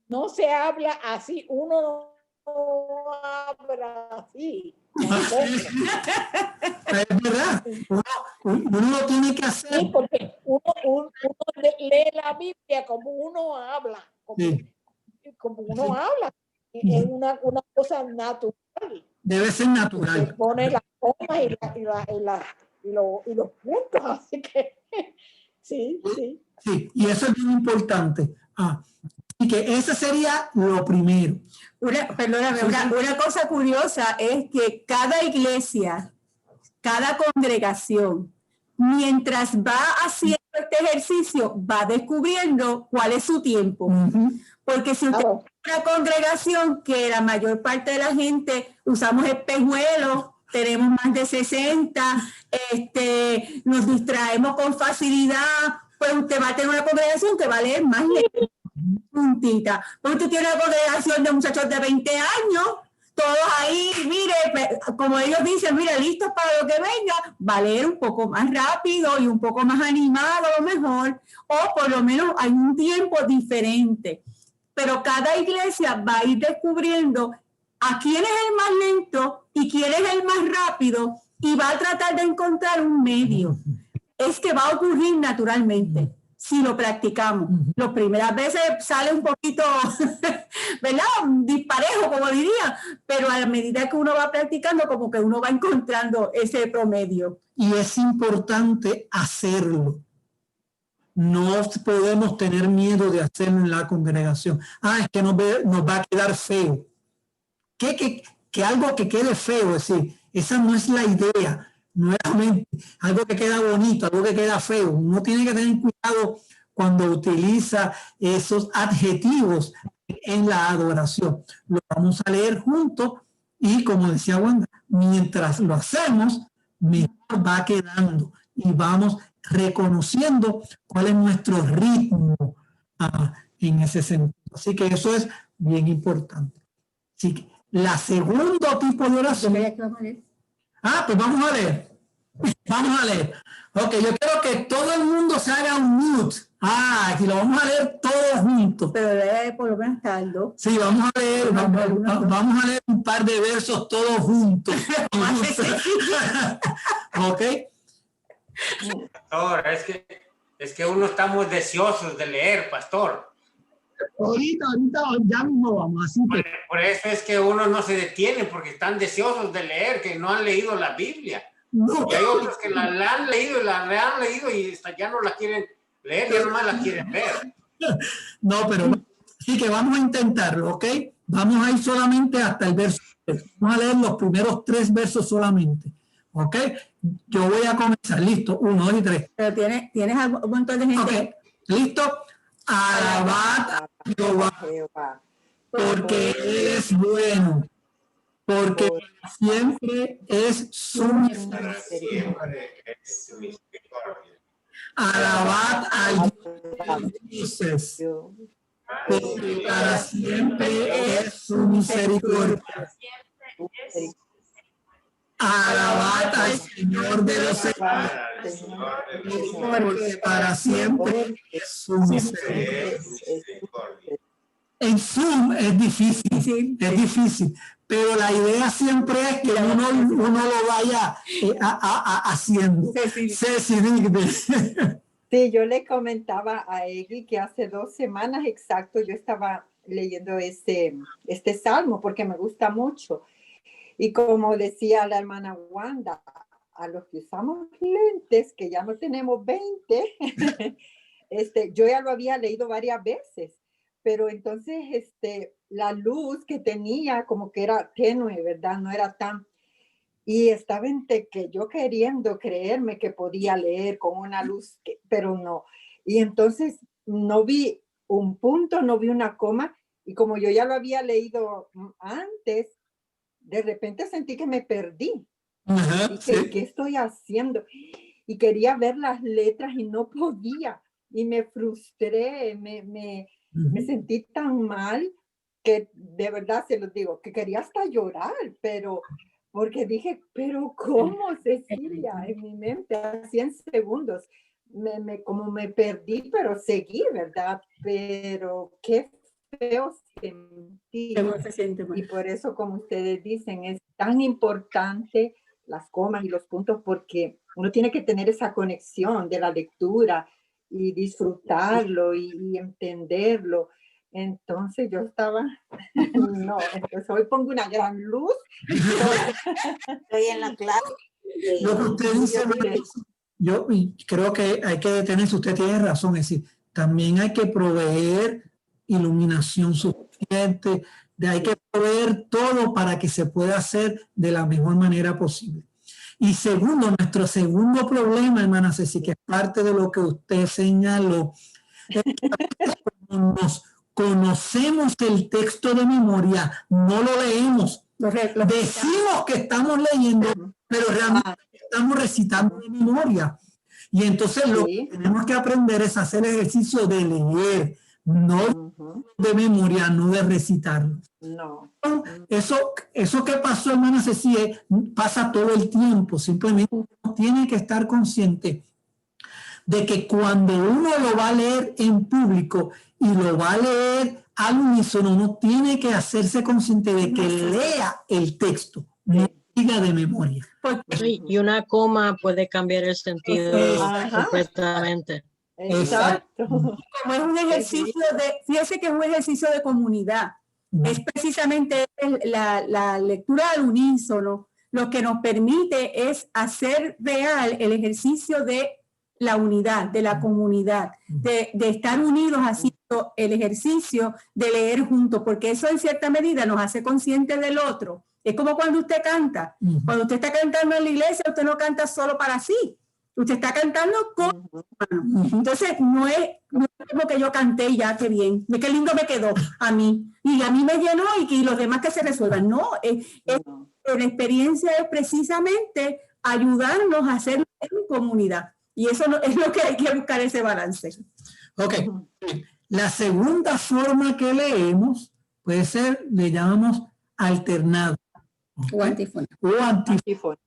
No se habla así, uno no habla así. Es verdad, uno lo tiene que hacer. Sí, porque uno lee la Biblia como uno habla, como uno habla. Es una cosa natural. Debe ser natural. Se pone las comas y los puntos, así que sí. Sí, y eso es bien importante. Y que ese sería lo primero. Una cosa curiosa es que cada iglesia, cada congregación, mientras va haciendo este ejercicio, va descubriendo cuál es su tiempo. Porque si usted es una congregación que la mayor parte de la gente usamos espejuelos, tenemos más de 60, nos distraemos con facilidad, pues usted va a tener una congregación que va a leer más puntita. Porque usted tiene una congregación de muchachos de 20 años, todos ahí, mire, como ellos dicen, mire, listos para lo que venga, va a leer un poco más rápido y un poco más animado a lo mejor, o por lo menos hay un tiempo diferente. Pero cada iglesia va a ir descubriendo a quién es el más lento y quién es el más rápido y va a tratar de encontrar un medio. Es que va a ocurrir naturalmente si lo practicamos. Las primeras veces sale un poquito, ¿verdad? Disparejo, como diría, pero a la medida que uno va practicando, como que uno va encontrando ese promedio. Y es importante hacerlo. No podemos tener miedo de hacerlo en la congregación. Es que nos va a quedar feo. Que algo que quede feo, es decir, esa no es la idea. Nuevamente, algo que queda bonito, algo que queda feo. Uno tiene que tener cuidado cuando utiliza esos adjetivos en la adoración. Lo vamos a leer juntos y, como decía Wanda, mientras lo hacemos, mejor va quedando y vamos reconociendo cuál es nuestro ritmo en ese sentido. Así que eso es bien importante. Así que la segundo tipo de oración... pues vamos a leer. Vamos a leer. Ok, yo quiero que todo el mundo se haga un mute Aquí lo vamos a leer todos juntos. Pero lee por lo menos hasta el 2. Sí, vamos a leer un par de versos todos juntos. ¿Ok? Pastor, es que uno estamos deseosos de leer, pastor. Ahorita ya mismo vamos. Así que, Por eso es que uno no se detiene, porque están deseosos de leer, que no han leído la Biblia. no. Y hay otros que la han leído y hasta ya no la quieren leer, ya nomás la quieren ver. No, pero sí que vamos a intentarlo, ¿ok? Vamos a ir solamente hasta el verso 3. Vamos a leer los primeros 3 versos solamente, ¿ok? Yo voy a comenzar. Listo, 1, 2 y 3. Pero tienes un montón de gente. Ok, ¿listo? Alabad a Jehová, porque Él es bueno, porque siempre es su misericordia. Alabad al Dios de dioses, porque para siempre es su misericordia. Alabad al Señor de los ejércitos, porque para siempre es su misericordia. En Zoom es difícil, pero la idea siempre es que uno lo vaya haciendo. Ceci, dime. Sí, yo le comentaba a Egui que hace 2 semanas exacto yo estaba leyendo este salmo porque me gusta mucho. Y como decía la hermana Wanda, a los que usamos lentes, que ya no tenemos 20, yo ya lo había leído varias veces, pero entonces la luz que tenía como que era tenue, ¿verdad? No era tan... Y estaba entre que yo queriendo creerme que podía leer con una luz, pero no. Y entonces no vi un punto, no vi una coma, y como yo ya lo había leído antes, de repente sentí que me perdí. Dije, ¿qué estoy haciendo? Y quería ver las letras y no podía. Y me frustré, me sentí tan mal que de verdad se los digo, que quería hasta llorar, pero porque dije, pero ¿cómo, Cecilia? En mi mente, a 100 segundos, como me perdí, pero seguí, ¿verdad? Pero qué feo sentí. Y por eso, como ustedes dicen, es tan importante las comas y los puntos, porque uno tiene que tener esa conexión de la lectura y disfrutarlo y entenderlo. Entonces yo estaba, no, entonces hoy pongo una gran luz. Estoy en la clase. Lo que usted dice, yo creo que hay que detenerse, usted tiene razón, es decir, también hay que proveer iluminación suficiente, hay que proveer todo para que se pueda hacer de la mejor manera posible. Y segundo, nuestro segundo problema, hermana Ceci, que es parte de lo que usted señaló, es que nos conocemos el texto de memoria, no lo leemos. Decimos que estamos leyendo, pero realmente estamos recitando de memoria. Y entonces lo que tenemos que aprender es hacer el ejercicio de leer, no de memoria, no de recitarlo. No. Eso que pasó, hermana Ceci, pasa todo el tiempo. Simplemente uno tiene que estar consciente de que cuando uno lo va a leer en público y lo va a leer al unísono, uno tiene que hacerse consciente de que lea el texto, no diga de memoria. Sí, y una coma puede cambiar el sentido completamente. Exacto. Como es un ejercicio fíjese que es un ejercicio de comunidad. Es precisamente la lectura al unísono lo que nos permite es hacer real el ejercicio de la unidad, de la comunidad, de estar unidos haciendo el ejercicio de leer juntos, porque eso en cierta medida nos hace conscientes del otro. Es como cuando usted canta. Cuando usted está cantando en la iglesia, usted no canta solo para sí. Usted está cantando con entonces no es como que yo canté y ya, qué bien, qué lindo me quedó a mí. Y a mí me llenó y los demás que se resuelvan. No, la experiencia es precisamente ayudarnos a hacerlo en comunidad. Y eso es lo que hay que buscar, ese balance. Ok. La segunda forma que leemos puede ser, le llamamos alternado. O antífono. O antífono.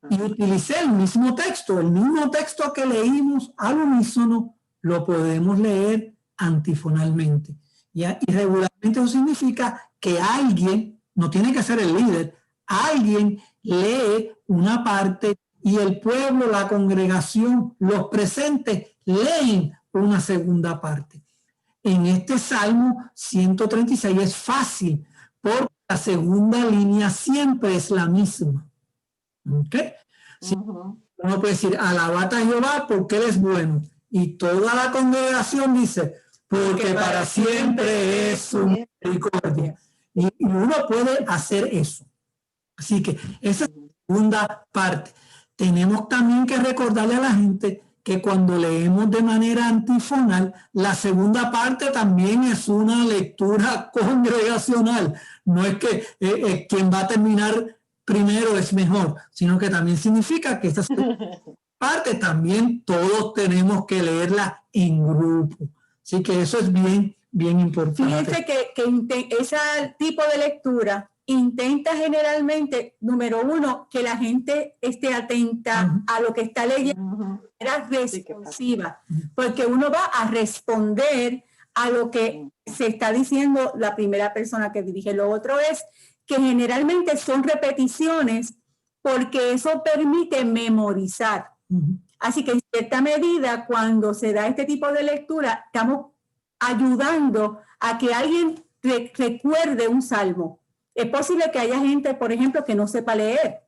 Y utilicé el mismo texto que leímos al unísono, lo podemos leer antifonalmente. Y regularmente eso significa que alguien, no tiene que ser el líder, alguien lee una parte y el pueblo, la congregación, los presentes leen una segunda parte. En este Salmo 136 es fácil porque la segunda línea siempre es la misma. ¿Ok? Sí, uno puede decir, alabad a Jehová porque Él es bueno. Y toda la congregación dice, porque para siempre es su misericordia. Y uno puede hacer eso. Así que esa es la segunda parte. Tenemos también que recordarle a la gente que cuando leemos de manera antifonal, la segunda parte también es una lectura congregacional. No es que quien va a terminar primero es mejor, sino que también significa que esta segunda parte también todos tenemos que leerla en grupo. Así que eso es bien, bien importante. Fíjense que ese tipo de lectura intenta generalmente, número uno, que la gente esté atenta a lo que está leyendo, era responsiva, porque uno va a responder a lo que se está diciendo la primera persona que dirige. Lo otro es que generalmente son repeticiones porque eso permite memorizar. Así que en cierta medida, cuando se da este tipo de lectura, estamos ayudando a que alguien recuerde un salmo. Es posible que haya gente, por ejemplo, que no sepa leer,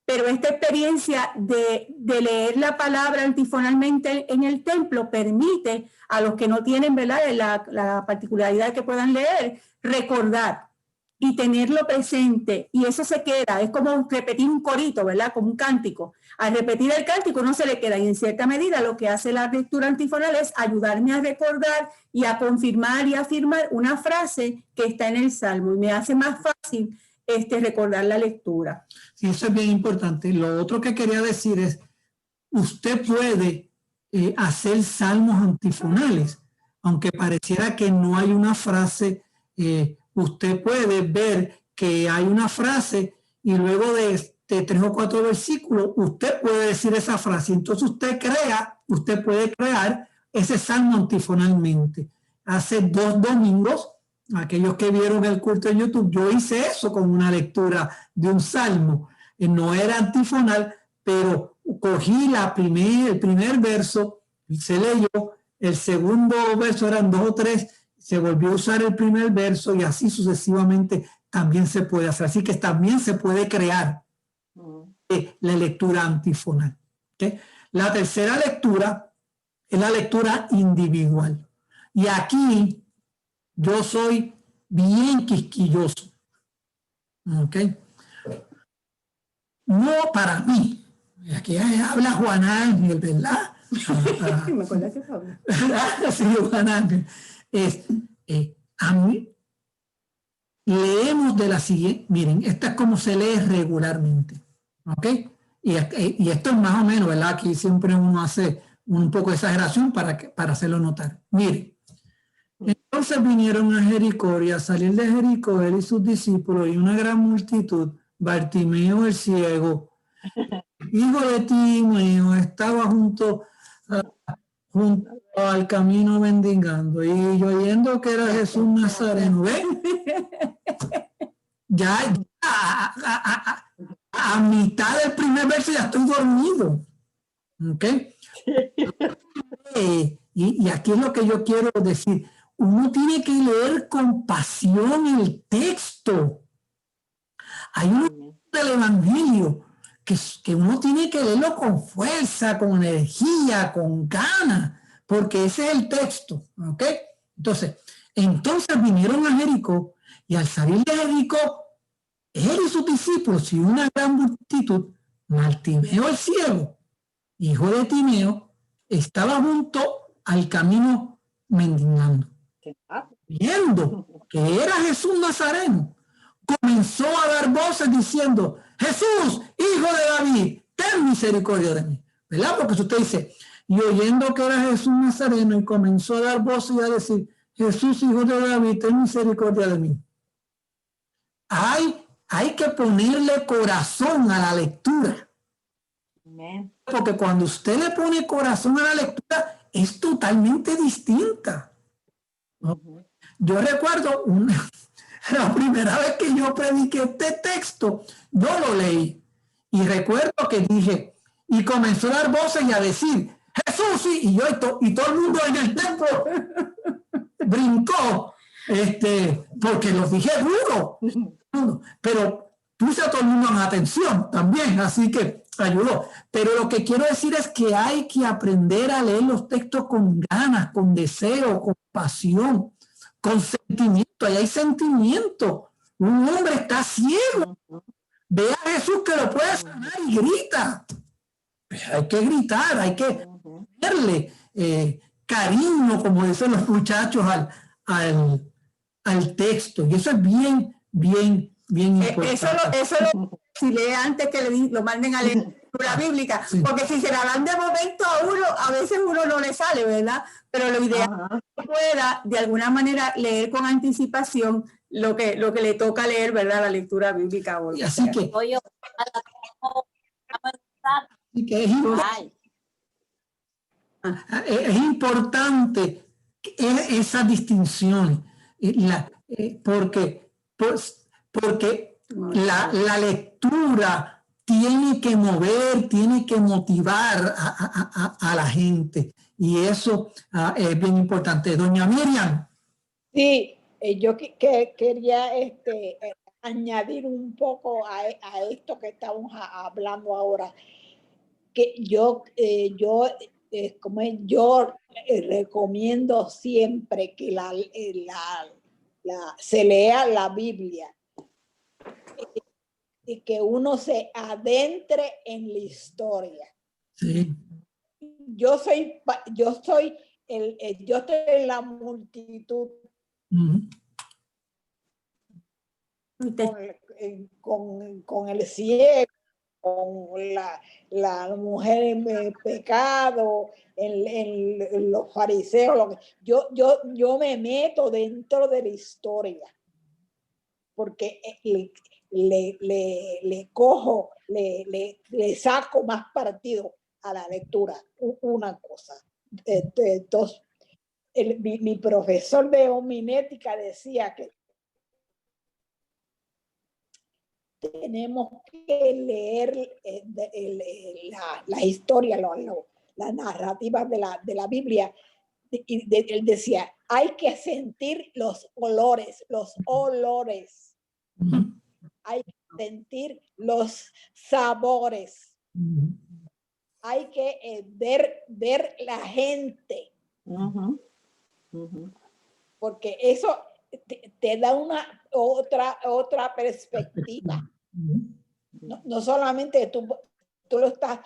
pero esta experiencia de leer la palabra antifonalmente en el templo permite a los que no tienen, ¿verdad?, la particularidad que puedan leer, recordar y tenerlo presente. Y eso se queda, es como repetir un corito, ¿verdad?, como un cántico. Al repetir el cántico no se le queda, y en cierta medida lo que hace la lectura antifonal es ayudarme a recordar y a confirmar y afirmar una frase que está en el Salmo, y me hace más fácil recordar la lectura. Sí, eso es bien importante. Lo otro que quería decir es, usted puede hacer salmos antifonales, aunque pareciera que no hay una frase, usted puede ver que hay una frase y luego de 3 o 4 versículos, usted puede decir esa frase. Entonces usted puede crear ese salmo antifonalmente. Hace 2 domingos, aquellos que vieron el culto en YouTube, yo hice eso con una lectura de un salmo. No era antifonal, pero cogí el primer verso y se leyó. El segundo verso eran 2 o 3, se volvió a usar el primer verso y así sucesivamente también se puede hacer. Así que también se puede crear la lectura antifonal. ¿Okay? La tercera lectura es la lectura individual. Y aquí yo soy bien quisquilloso. ¿Ok? No para mí. Aquí habla Juan Ángel, ¿verdad? Me acuerdo que Pablo. Sí, Juan Ángel. A mí leemos de la siguiente, miren, esta es como se lee regularmente. ¿Ok? Y esto es más o menos, ¿verdad? Aquí siempre uno hace un poco de exageración para hacerlo notar. Miren. Entonces vinieron a Jericó, y a salir de Jericó él y sus discípulos y una gran multitud. Bartimeo el ciego, hijo de Timeo, estaba junto al camino mendigando, y yo oyendo que era Jesús Nazareno. ¿Ven? Ya a mitad del primer verso ya estoy dormido. ¿Ok? Y aquí es lo que yo quiero decir. Uno tiene que leer con pasión el texto. Hay un del Evangelio que uno tiene que leerlo con fuerza, con energía, con ganas, porque ese es el texto. ¿Ok? Entonces vinieron a Jericó, y al salir de Jericó, él y sus discípulos y una gran multitud, Bartimeo el ciego, hijo de Timeo, estaba junto al camino mendigando. Viendo que era Jesús Nazareno, comenzó a dar voces diciendo: Jesús, hijo de David, ten misericordia de mí. ¿Verdad? Porque si usted dice, y oyendo que era Jesús Nazareno, y comenzó a dar voces y a decir: Jesús, hijo de David, ten misericordia de mí. Hay que ponerle corazón a la lectura. Porque cuando usted le pone corazón a la lectura, es totalmente distinta. ¿No? Yo recuerdo la primera vez que yo prediqué este texto, yo lo leí y recuerdo que dije, y comenzó a dar voces y a decir, Jesús, sí, y yo y todo el mundo en el templo brincó, porque los dije duro, pero puse a todo el mundo en atención también, así que ayudó. Pero lo que quiero decir es que hay que aprender a leer los textos con ganas, con deseo, con pasión, con sentimiento. Ahí hay sentimiento. Un hombre está ciego. Ve a Jesús que lo puede sanar y grita. Hay que gritar, hay que darle cariño, como dicen los muchachos, al texto. Y eso es bien importante. Eso si lee antes que lo manden a leer la bíblica, sí. Porque si se la dan de momento a veces uno no le sale, ¿verdad? Pero lo ideal es que pueda de alguna manera leer con anticipación lo que le toca leer, ¿verdad? La lectura bíblica. Y así que es importante esas distinciones, porque la lectura tiene que mover, tiene que motivar a la gente, y eso es bien importante. Doña Miriam. Sí, yo quería añadir un poco a esto que estamos hablando ahora, que yo recomiendo siempre que se lea la Biblia y que uno se adentre en la historia. Sí. Yo estoy en la multitud. Con el ciego, con la mujer en pecado, en los fariseos. Yo me meto dentro de la historia porque le cojo, le saco más partido a la lectura. Una cosa. Entonces, mi profesor de homilética decía que tenemos que leer la historia, las narrativas de la Biblia. Y él decía, hay que sentir los olores. Hay que sentir los sabores. Hay que ver la gente. Porque eso te da una otra perspectiva. No solamente tú lo estás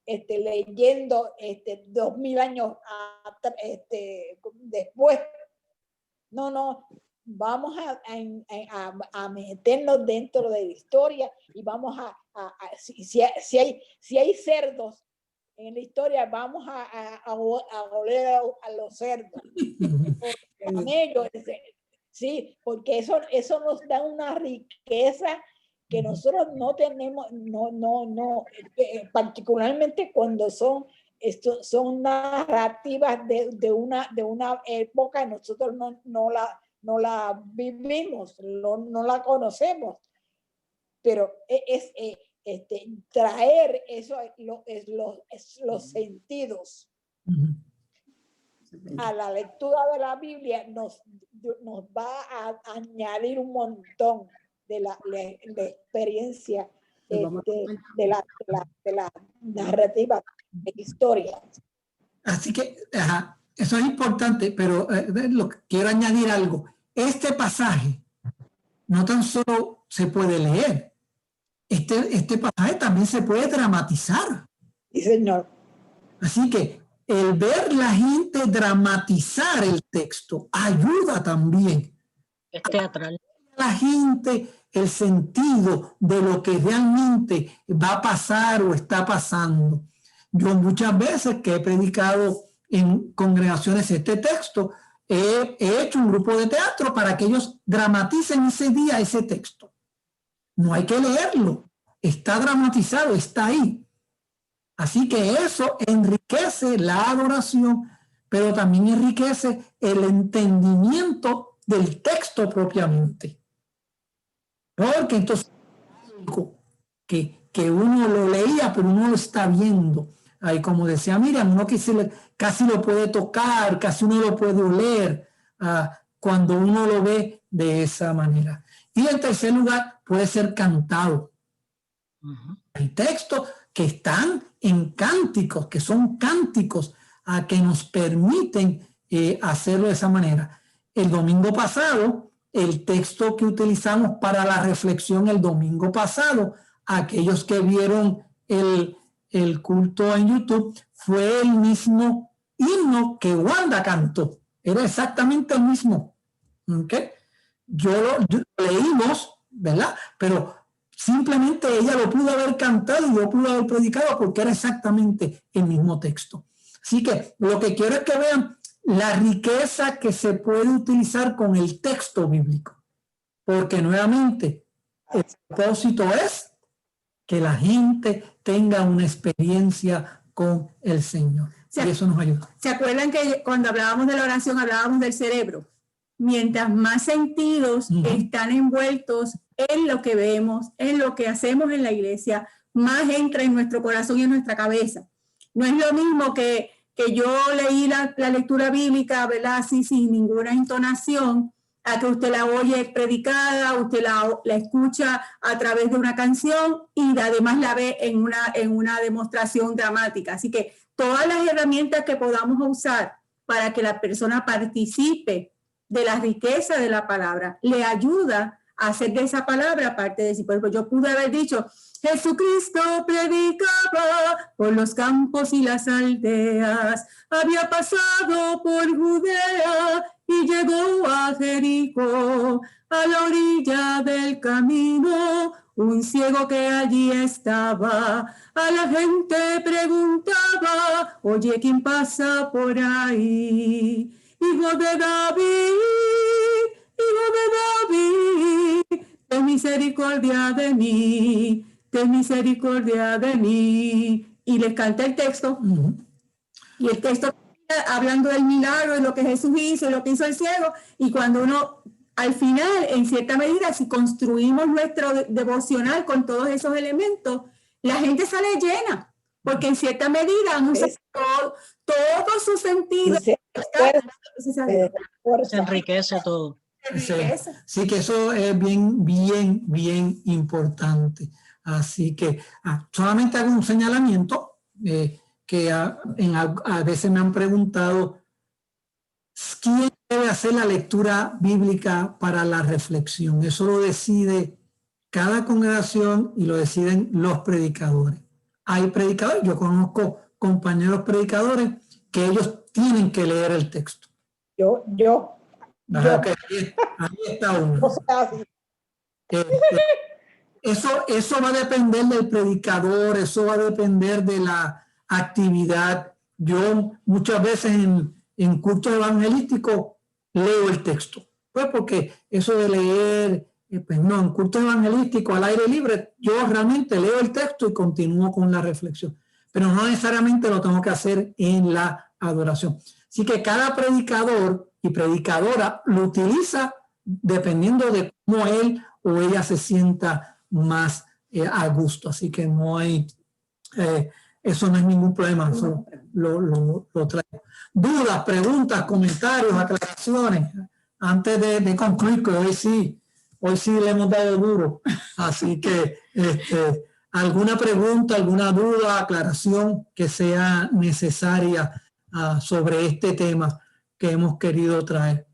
leyendo 2000 años después. No, vamos a meternos dentro de la historia y vamos si hay cerdos en la historia, vamos a oler a los cerdos. Sí, porque eso nos da una riqueza que nosotros no tenemos, particularmente cuando son narrativas de una época, nosotros no la vivimos, no la conocemos, pero traer eso los sentidos a la lectura de la Biblia nos va a añadir un montón de la experiencia de la narrativa de historia. Así que eso es importante, pero quiero añadir algo. Este pasaje no tan solo se puede leer, este pasaje también se puede dramatizar. Sí, señor. Así que el ver la gente dramatizar el texto ayuda también. Es teatral. A la gente el sentido de lo que realmente va a pasar o está pasando. Yo muchas veces que he predicado en congregaciones este texto, he hecho un grupo de teatro para que ellos dramaticen ese día ese texto. No hay que leerlo, está dramatizado, está ahí. Así que eso enriquece la adoración, pero también enriquece el entendimiento del texto propiamente. Porque entonces algo que uno lo leía, pero uno lo está viendo. Ahí, como decía Miriam, uno casi lo puede tocar, casi uno lo puede oler cuando uno lo ve de esa manera. Y en tercer lugar, puede ser cantado. Hay textos que están en cánticos, que son cánticos que nos permiten hacerlo de esa manera. El domingo pasado, el texto que utilizamos para la reflexión el domingo pasado, aquellos que vieron el culto en YouTube, fue el mismo himno que Wanda cantó. Era exactamente el mismo. ¿Okay? Yo leímos, ¿verdad? Pero simplemente ella lo pudo haber cantado y yo pudo haber predicado porque era exactamente el mismo texto. Así que lo que quiero es que vean la riqueza que se puede utilizar con el texto bíblico. Porque nuevamente el propósito es que la gente tenga una experiencia con el Señor. Y eso nos ayuda. ¿Se acuerdan que cuando hablábamos de la oración hablábamos del cerebro? Mientras más sentidos están envueltos en lo que vemos, en lo que hacemos en la iglesia, más entra en nuestro corazón y en nuestra cabeza. No es lo mismo que yo leí la lectura bíblica, ¿verdad? Así sin ninguna entonación, a que usted la oye predicada, usted la escucha a través de una canción y además la ve en una demostración dramática. Así que todas las herramientas que podamos usar para que la persona participe de la riqueza de la palabra, le ayuda a hacer de esa palabra parte de sí. Por ejemplo, yo pude haber dicho, Jesucristo predicaba por los campos y las aldeas, había pasado por Judea y llegó a Jericó, a la orilla del camino, un ciego que allí estaba, a la gente preguntaba, oye, ¿quién pasa por ahí? Hijo de David, ten misericordia de mí, ten misericordia de mí. Y les canta el texto, y el texto hablando del milagro, de lo que Jesús hizo, lo que hizo el ciego, y cuando uno, al final, en cierta medida, si construimos nuestro devocional con todos esos elementos, la gente sale llena, porque en cierta medida han usado todo su sentido. Se enriquece todo. Sí, que eso es bien importante. Así que solamente hago un señalamiento que a veces me han preguntado, ¿quién debe hacer la lectura bíblica para la reflexión? Eso lo decide cada congregación y lo deciden los predicadores. Hay predicadores, yo conozco compañeros predicadores que ellos tienen que leer el texto. Okay. Ahí está uno. Eso va a depender del predicador, eso va a depender de la actividad. Yo muchas veces en cultos evangelísticos leo el texto, pues porque eso de leer, pues no, en cultos evangelísticos al aire libre, yo realmente leo el texto y continúo con la reflexión, pero no necesariamente lo tengo que hacer en la adoración. Así que cada predicador y predicadora lo utiliza dependiendo de cómo él o ella se sienta más a gusto. Así que no hay, eso no es ningún problema, eso lo traigo. Dudas, preguntas, comentarios, aclaraciones, antes de concluir, que hoy sí le hemos dado duro. Así que alguna pregunta, alguna duda, aclaración que sea necesaria sobre este tema que hemos querido traer.